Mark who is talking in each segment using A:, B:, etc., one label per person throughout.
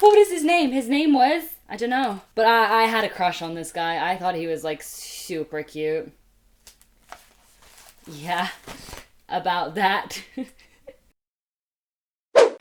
A: What is his name? His name was, I don't know. But I had a crush on this guy. I thought he was like super cute. Yeah, about that.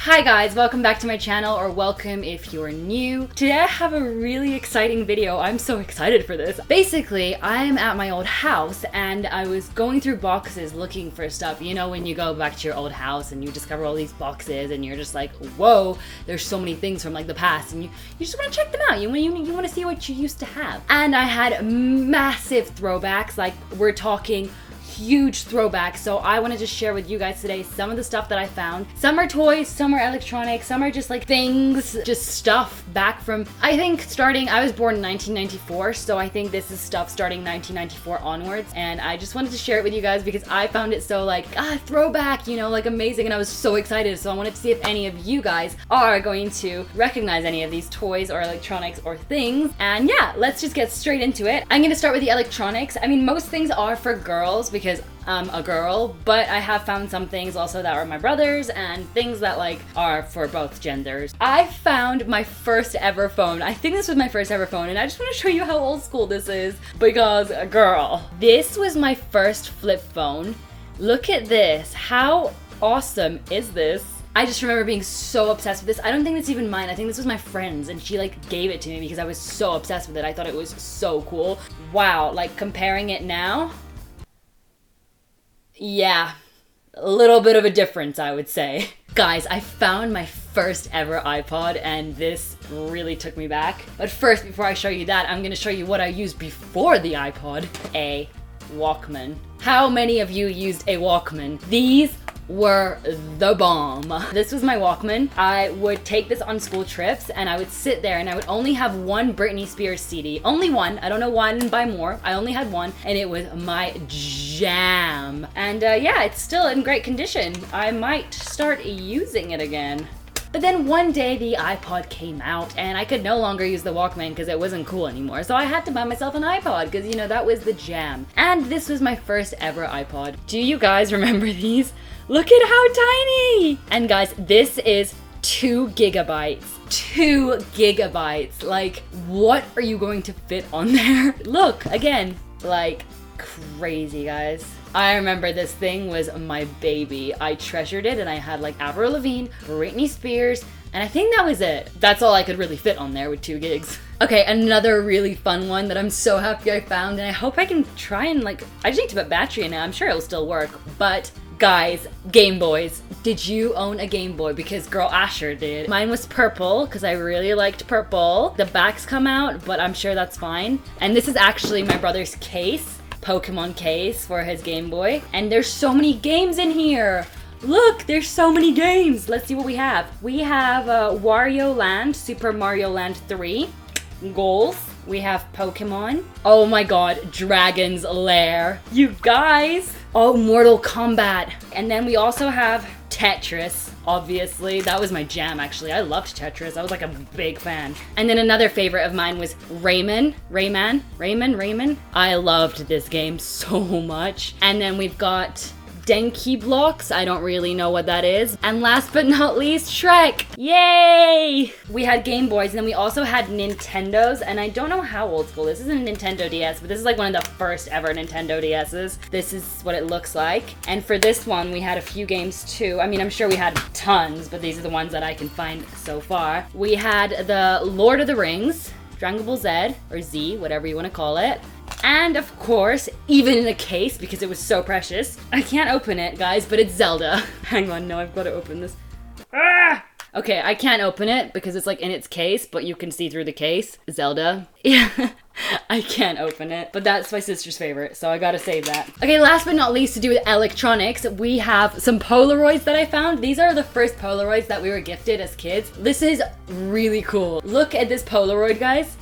A: Hi guys, welcome back to my channel, or welcome if you're new. Today I have a really exciting video. I'm so excited for this. Basically, I'm at my old house and I was going through boxes looking for stuff. You know when you go back to your old house and you discover all these boxes and you're just like, whoa, there's so many things from like the past, and you just want to check them out. You want to see what you used to have. And I had massive throwbacks, like we're talking huge throwbacks. So I wanted to share with you guys today some of the stuff that I found. Some are toys, some are electronics, some are just like things, just stuff back from, I think I was born in 1994, so I think this is stuff starting 1994 onwards, and I just wanted to share it with you guys because I found it so like, throwback, you know, like amazing, and I was so excited. So I wanted to see if any of you guys are going to recognize any of these toys or electronics or things. And yeah, let's just get straight into it. I'm gonna start with the electronics. I mean, most things are for girls because I'm a girl, but I have found some things also that are my brothers and things that like are for both genders. I found my first ever phone. I think this was my first ever phone, and I just want to show you how old school this is because, girl, this was my first flip phone. Look at this. How awesome is this? I just remember being so obsessed with this. I don't think it's even mine. I think this was my friend's, and she like gave it to me because I was so obsessed with it. I thought it was so cool. Wow, like comparing it now, yeah, a little bit of a difference, I would say. Guys, I found my first ever iPod, and this really took me back. But first, before I show you that, I'm gonna show you what I used before the iPod. A Walkman. How many of you used a Walkman? These were the bomb. This was my Walkman. I would take this on school trips and I would sit there and I would only have one Britney Spears CD. Only one. I don't know why I didn't buy more. I only had one, and it was my jam. And yeah, it's still in great condition. I might start using it again. But then one day the iPod came out and I could no longer use the Walkman because it wasn't cool anymore. So I had to buy myself an iPod because, you know, that was the jam. And this was my first ever iPod. Do you guys remember these? Look at how tiny! And guys, this is 2 gigabytes. 2 gigabytes. Like, what are you going to fit on there? Look, again, like crazy, guys. I remember this thing was my baby. I treasured it, and I had like Avril Lavigne, Britney Spears, and I think that was it. That's all I could really fit on there with 2 gigs. Okay, another really fun one that I'm so happy I found, and I hope I can try and like, I just need to put battery in it. I'm sure it'll still work, but guys, Game Boys. Did you own a Game Boy? Because girl, Asher did. Mine was purple because I really liked purple. The backs come out, but I'm sure that's fine. And this is actually my brother's case, Pokemon case for his Game Boy. And there's so many games in here. Look, there's so many games. Let's see what we have. We have Wario Land, Super Mario Land 3, Goals. We have Pokemon. Oh my god, Dragon's Lair. You guys. Oh, Mortal Kombat. And then we also have Tetris, obviously. That was my jam, actually. I loved Tetris. I was like a big fan. And then another favorite of mine was Rayman. I loved this game so much. And then we've got Denki blocks. I don't really know what that is. And last but not least, Shrek. Yay! We had Game Boys, and then we also had Nintendos, and I don't know how old school this is. A Nintendo DS, but this is like one of the first ever Nintendo DS's. This is what it looks like. And for this one, we had a few games too. I mean, I'm sure we had tons, but these are the ones that I can find so far. We had the Lord of the Rings, Dragon Ball Z, or Z, whatever you want to call it. And of course, even in a case, because it was so precious. I can't open it, guys, but it's Zelda. Hang on, no, I've got to open this. Ah! Okay, I can't open it because it's like in its case, but you can see through the case. Zelda. Yeah, I can't open it, but that's my sister's favorite, so I gotta save that. Okay, last but not least, to do with electronics, we have some Polaroids that I found. These are the first Polaroids that we were gifted as kids. This is really cool. Look at this Polaroid, guys.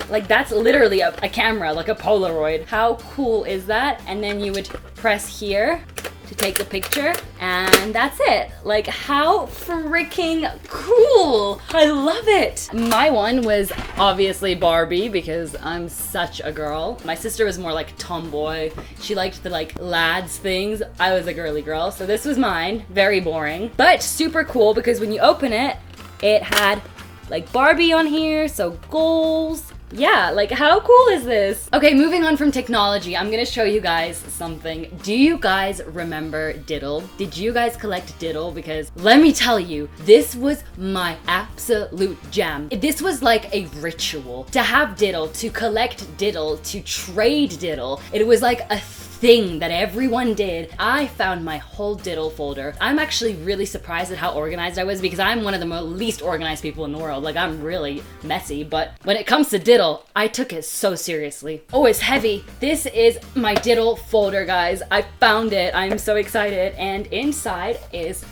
A: Like, that's literally a camera, like a Polaroid. How cool is that? And then you would press here to take the picture, and that's it. Like, how freaking cool! I love it! My one was obviously Barbie, because I'm such a girl. My sister was more like tomboy. She liked the like lads things. I was a girly girl, so this was mine. Very boring, but super cool, because when you open it, it had like Barbie on here, so goals. Yeah, like how cool is this? Okay, moving on from technology, I'm gonna show you guys something. Do you guys remember Diddle? Did you guys collect Diddle? Because let me tell you, this was my absolute jam. This was like a ritual to have Diddle, to collect Diddle, to trade Diddle. It was like a thing that everyone did. I found my whole Diddle folder. I'm actually really surprised at how organized I was because I'm one of the least organized people in the world. Like, I'm really messy, but when it comes to Diddle, I took it so seriously. Oh, it's heavy. This is my Diddle folder, guys. I found it. I'm so excited. And inside is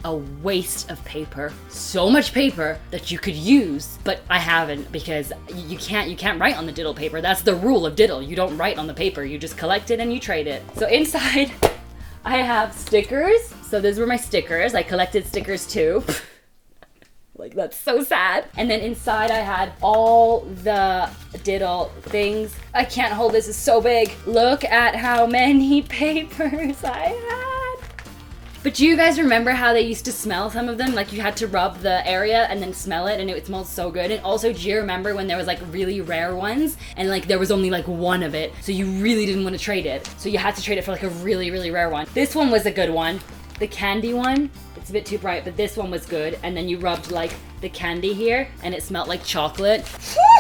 A: a waste of paper. So much paper that you could use, but I haven't because you can't write on the Diddle paper. That's the rule of Diddle. You don't write on the paper. You just collect it and you trade it. So inside I have stickers. So those were my stickers. I collected stickers too. Like, that's so sad. And then inside I had all the Diddle things. I can't hold this, it's so big. Look at how many papers I had. But do you guys remember how they used to smell some of them? Like, you had to rub the area and then smell it and it smelled so good. And also, do you remember when there was like really rare ones and like there was only like one of it, so you really didn't want to trade it, so you had to trade it for like a really, really rare one? This one was a good one. The candy one, it's a bit too bright, but this one was good. And then you rubbed like the candy here and it smelled like chocolate.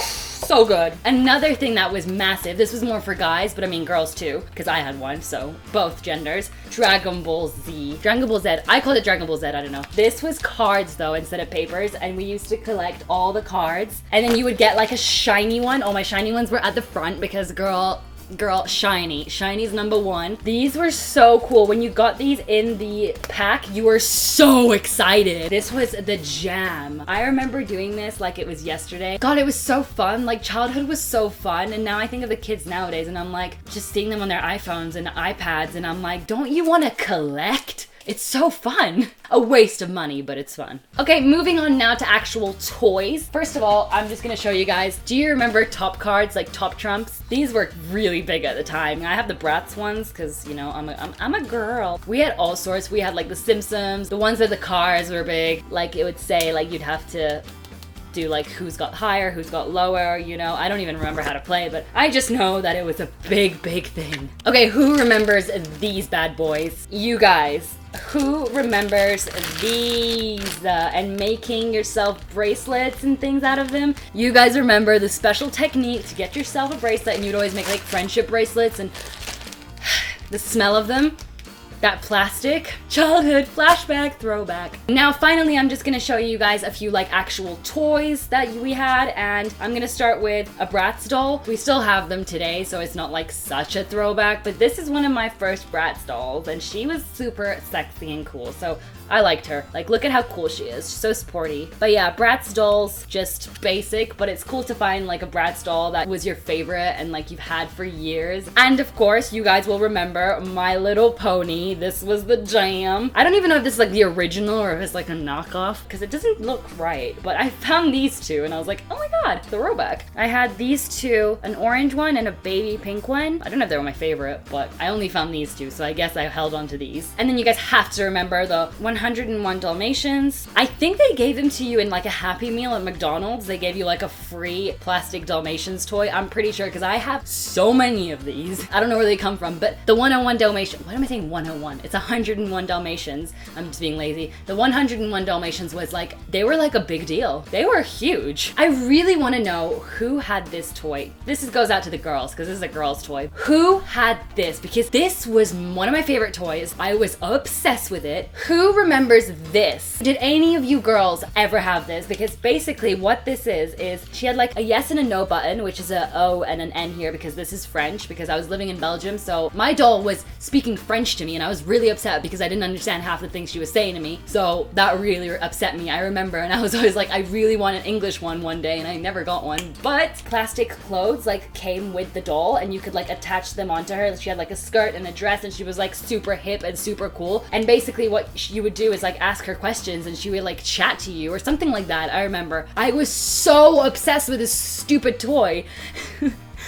A: So good. Another thing that was massive, this was more for guys, but I mean girls too, because I had one, so both genders. Dragon Ball Z. Dragon Ball Z. I called it Dragon Ball Z, I don't know. This was cards though, instead of papers, and we used to collect all the cards. And then you would get like a shiny one. Oh, my shiny ones were at the front because girl, Shiny's number one. These were so cool. When you got these in the pack, you were so excited. This was the jam. I remember doing this like it was yesterday. God, it was so fun. Like, childhood was so fun. And now I think of the kids nowadays and I'm like, just seeing them on their iPhones and iPads and I'm like, don't you want to collect? It's so fun. A waste of money, but it's fun. Okay, moving on now to actual toys. First of all, I'm just gonna show you guys. Do you remember top cards, like top trumps? These were really big at the time. I have the Bratz ones because, you know, I'm a girl. We had all sorts. We had like the Simpsons. The ones that the cars were big. Like, it would say like you'd have to do like who's got higher, who's got lower, you know. I don't even remember how to play, but I just know that it was a big, big thing. Okay, who remembers these bad boys? You guys. Who remembers these and making yourself bracelets and things out of them? You guys remember the special technique to get yourself a bracelet, and you'd always make like friendship bracelets, and the smell of them, that plastic, childhood flashback, throwback. Now finally, I'm just gonna show you guys a few like actual toys that we had, and I'm gonna start with a Bratz doll. We still have them today, so it's not like such a throwback, but this is one of my first Bratz dolls, and she was super sexy and cool, so I liked her. Like, look at how cool she is. She's so sporty. But yeah, Bratz dolls, just basic, but it's cool to find like a Bratz doll that was your favorite and like you've had for years. And of course, you guys will remember My Little Pony. This was the jam. I don't even know if this is like the original or if it's like a knockoff because it doesn't look right, but I found these two and I was like, oh my god, throwback. I had these two, an orange one and a baby pink one. I don't know if they were my favorite, but I only found these two, so I guess I held on to these. And then you guys have to remember the 101 Dalmatians. I think they gave them to you in like a Happy Meal at McDonald's. They gave you like a free plastic Dalmatians toy. I'm pretty sure because I have so many of these. I don't know where they come from, but the 101 Dalmatian, what am I saying 101? It's 101 Dalmatians. I'm just being lazy. The 101 Dalmatians was like, they were like a big deal. They were huge. I really want to know who had this toy. This goes out to the girls because this is a girl's toy. Who had this? Because this was one of my favorite toys. I was obsessed with it. Who remembers this? Did any of you girls ever have this? Because basically what this is she had like a yes and a no button, which is a O and an N here because this is French, because I was living in Belgium, so my doll was speaking French to me and I was really upset because I didn't understand half the things she was saying to me, so that really upset me. I remember, and I was always like, I really want an English one day, and I never got one. But plastic clothes like came with the doll and you could like attach them onto her. She had like a skirt and a dress and she was like super hip and super cool, and basically what you would do is like ask her questions and she would like chat to you or something like that. I remember I was so obsessed with this stupid toy.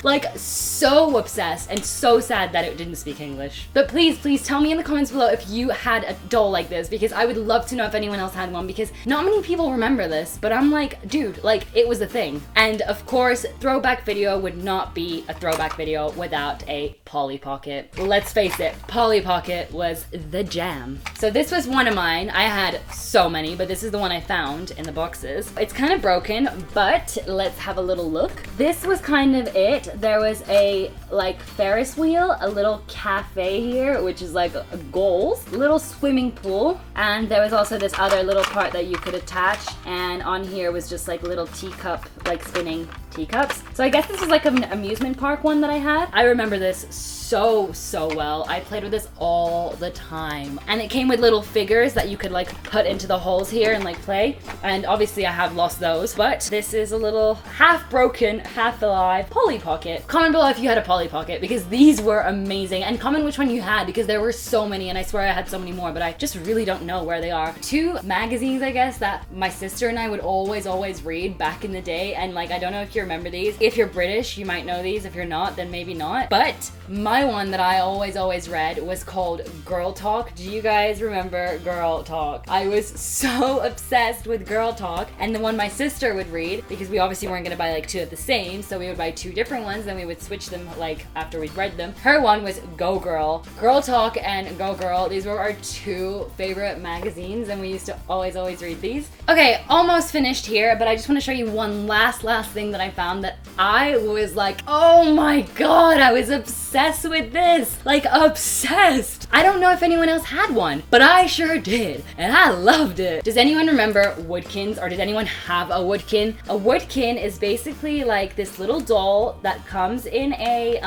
A: Like, so obsessed and so sad that it didn't speak English. But please tell me in the comments below if you had a doll like this, because I would love to know if anyone else had one, because not many people remember this, but I'm like, dude, like, it was a thing. And of course, throwback video would not be a throwback video without a Polly Pocket. Let's face it, Polly Pocket was the jam. So this was one of mine. I had so many, but this is the one I found in the boxes. It's kind of broken, but let's have a little look. This was kind of it. There was a like Ferris wheel, a little cafe here, which is like a goals, little swimming pool, and there was also this other little part that you could attach, and on here was just like little teacup, like spinning teacups. So I guess this was like an amusement park one that I had. I remember this so well. I played with this all the time, and it came with little figures that you could like put into the holes here and like play, and obviously I have lost those, but this is a little half broken, half alive Polly Pocket. Comment below if you had a Polly Pocket, because these were amazing, and comment which one you had, because there were so many, and I swear I had so many more, but I just really don't know where they are. Two magazines, I guess, that my sister and I would always read back in the day, and like, I don't know if you remember these. If you're British, you might know these. If you're not, then maybe not. But my one that I always read was called Girl Talk. Do you guys remember Girl Talk? I was so obsessed with Girl Talk, and the one my sister would read, because we obviously weren't gonna buy like two of the same, so we would buy two different ones, then we would switch them like after we'd read them. Her one was Go Girl. Girl Talk and Go Girl, these were our two favorite magazines, and we used to always read these. Okay, almost finished here, but I just want to show you one last thing that I found that I was like, oh my god, I was obsessed with this. Like, obsessed. I don't know if anyone else had one, but I sure did, and I loved it. Does anyone remember Woodkins, or did anyone have a Woodkin? A Woodkin is basically like this little doll that comes in a,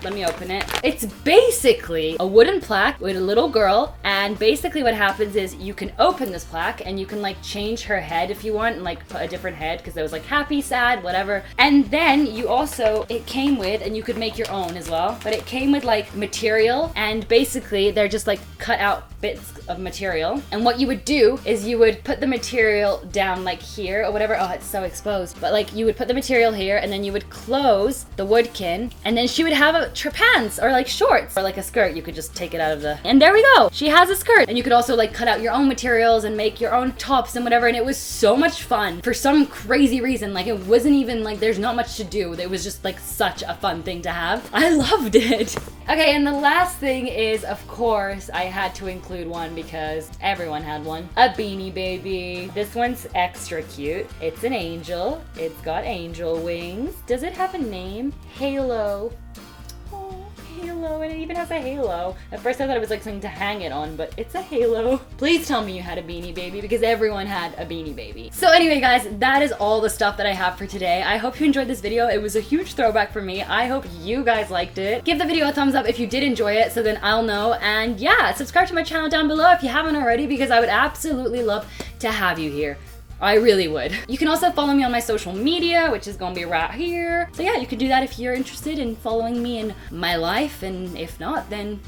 A: let me open it. It's basically a wooden plaque with a little girl, and basically what happens is you can open this plaque and you can like change her head if you want, and like put a different head, because there was like happy, sad, whatever. And then you also, it came with, and you could make your own as well, but it came with like material, and basically they're just like cut out bits of material, and what you would do is you would put the material down like here or whatever. Oh, it's so exposed, but like you would put the material here, and then you would close the Woodkin, and then she would have a pants or like shorts or like a skirt. You could just take it out of the, and there we go, she has a skirt. And you could also like cut out your own materials and make your own tops and whatever, and it was so much fun for some crazy reason. Like, it wasn't even like there's not much to do, it was just like such a fun thing to have. I loved it. Okay, and the last thing is, of course, I had to include one because everyone had one. A Beanie Baby. This one's extra cute. It's an angel. It's got angel wings. Does it have a name? Halo. Oh, Halo, and it even has a halo. At first I thought it was like something to hang it on, but it's a halo. Please tell me you had a Beanie Baby, because everyone had a Beanie Baby. So anyway, guys, that is all the stuff that I have for today. I hope you enjoyed this video. It was a huge throwback for me. I hope you guys liked it. Give the video a thumbs up if you did enjoy it, so then I'll know. And yeah, subscribe to my channel down below if you haven't already, because I would absolutely love to have you here. I really would. You can also follow me on my social media, which is gonna be right here. So yeah, you can do that if you're interested in following me in my life, and if not, then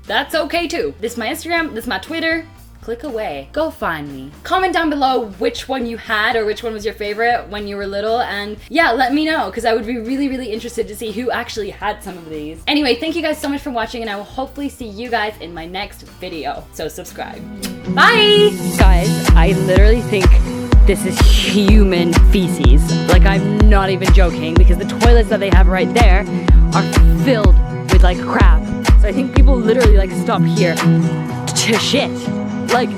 A: that's okay too. This is my Instagram, this is my Twitter. Click away. Go find me. Comment down below which one you had, or which one was your favorite when you were little, and yeah, let me know, because I would be really interested to see who actually had some of these. Anyway, thank you guys so much for watching, and I will hopefully see you guys in my next video. So subscribe. Bye! Guys, I literally think this is human feces. Like, I'm not even joking, because the toilets that they have right there are filled with like crap. So I think people literally like stop here to shit. Like,